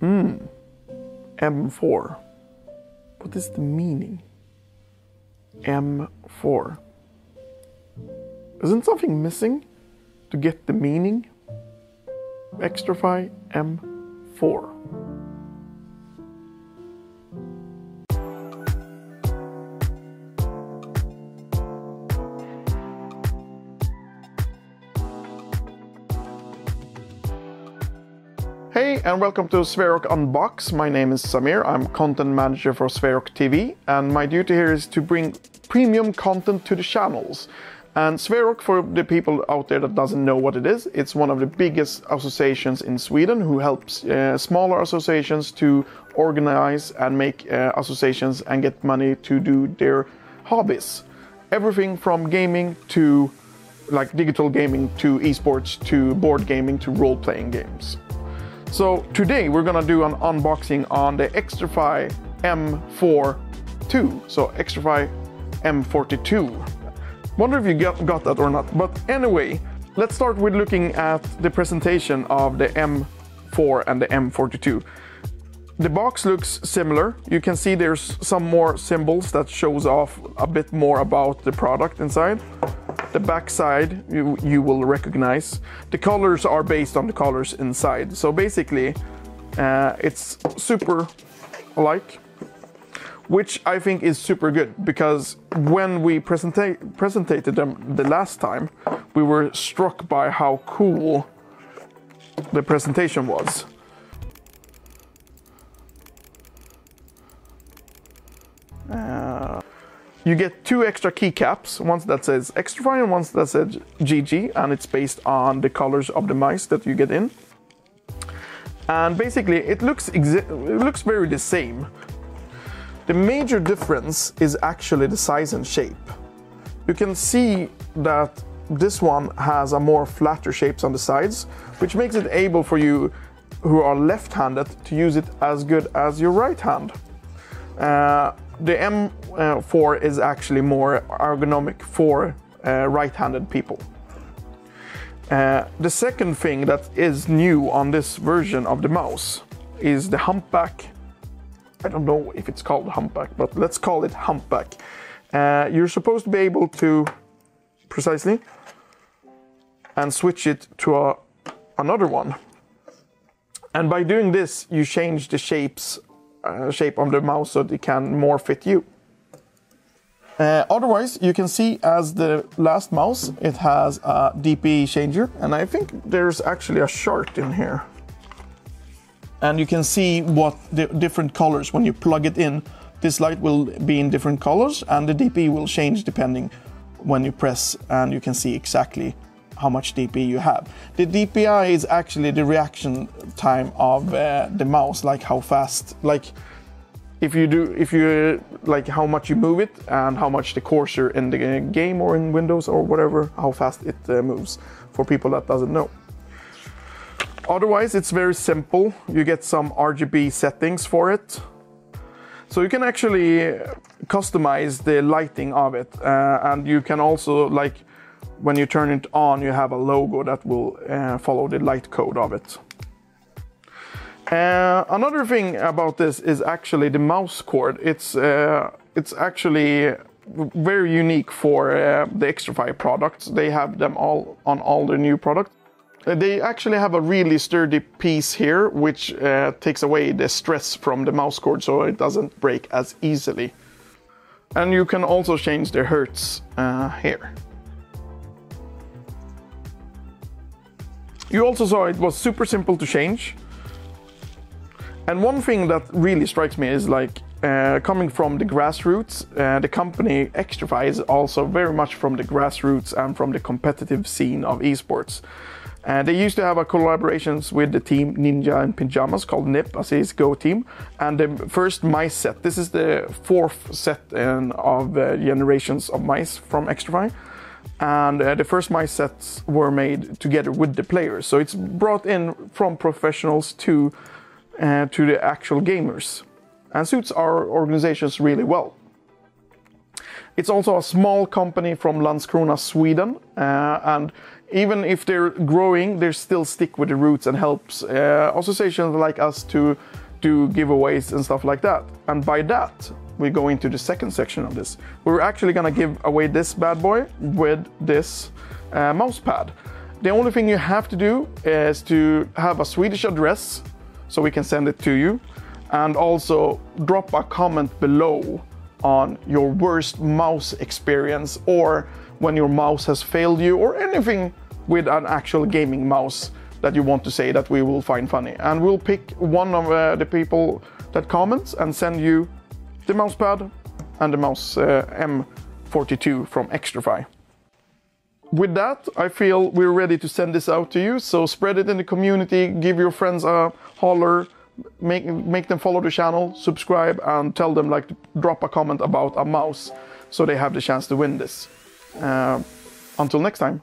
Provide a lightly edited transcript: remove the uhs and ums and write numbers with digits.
M4. What is the meaning? M4. Isn't something missing to get the meaning? Xtrfy M4. Hey and welcome to Sverok Unbox. My name is Samir, I'm content manager for Sverok TV, and my duty here is to bring premium content to the channels. And Sverok, for the people out there that doesn't know what it is, it's one of the biggest associations in Sweden who helps smaller associations to organize and make associations and get money to do their hobbies. Everything from gaming to like digital gaming to esports to board gaming to role-playing games. So today we're gonna do an unboxing on the Xtrfy m42, so Xtrfy m42. Wonder if you got that or not, but anyway, let's start with looking at the presentation of the M4 and the M42. The box looks similar. You can see there's some more symbols that shows off a bit more about the product inside. The back side you will recognize. The colors are based on the colors inside. So basically it's super alike, which I think is super good, because when we presented them the last time, we were struck by how cool the presentation was. You get two extra keycaps, one that says Xtrfy and one that says GG, and it's based on the colors of the mice that you get in. And basically it looks very the same. The major difference is actually the size and shape. You can see that this one has a more flatter shapes on the sides, which makes it able for you who are left-handed to use it as good as your right hand. The M4 is actually more ergonomic for right-handed people. The second thing that is new on this version of the mouse is the humpback. I don't know if it's called humpback, but let's call it humpback. You're supposed to be able to precisely and switch it to another one. And by doing this, you change the shape of the mouse so it can more fit you. Otherwise, you can see as the last mouse, it has a DPI changer, and I think there's actually a chart in here. And you can see what the different colors, when you plug it in, this light will be in different colors, and the DPI will change depending when you press, and you can see exactly how much DPI you have. The DPI is actually the reaction time of the mouse, like how fast, like if you like how much you move it and how much the cursor in the game or in Windows or whatever, how fast it moves, for people that doesn't know. Otherwise, it's very simple. You get some RGB settings for it. So you can actually customize the lighting of it, and you can also, like, when you turn it on, you have a logo that will follow the light code of it. Another thing about this is actually the mouse cord. It's actually very unique for the Xtrfy products. They have them all on all their new products. They actually have a really sturdy piece here, which takes away the stress from the mouse cord so it doesn't break as easily. And you can also change the hertz here. You also saw it was super simple to change. And one thing that really strikes me is, like, coming from the grassroots, the company Xtrfy is also very much from the grassroots and from the competitive scene of esports. They used to have a collaborations with the team Ninja in Pyjamas called NIP, a CSGO team, and the first mice set. This is the fourth set of generations of mice from Xtrfy. And the first mice sets were made together with the players. So it's brought in from professionals to the actual gamers, and suits our organizations really well. It's also a small company from Landskrona, Sweden, and even if they're growing, they still stick with the roots and helps associations like us to do giveaways and stuff like that. And by that, we go into the second section of this. We're actually gonna give away this bad boy with this mouse pad. The only thing you have to do is to have a Swedish address so we can send it to you, and also drop a comment below on your worst mouse experience, or when your mouse has failed you, or anything with an actual gaming mouse that you want to say that we will find funny. And we'll pick one of the people that comments and send you the mousepad and the mouse M42 from Xtrfy. With that, I feel we're ready to send this out to you, so spread it in the community, give your friends a holler, make them follow the channel, subscribe, and tell them, like, to drop a comment about a mouse so they have the chance to win this. Until next time.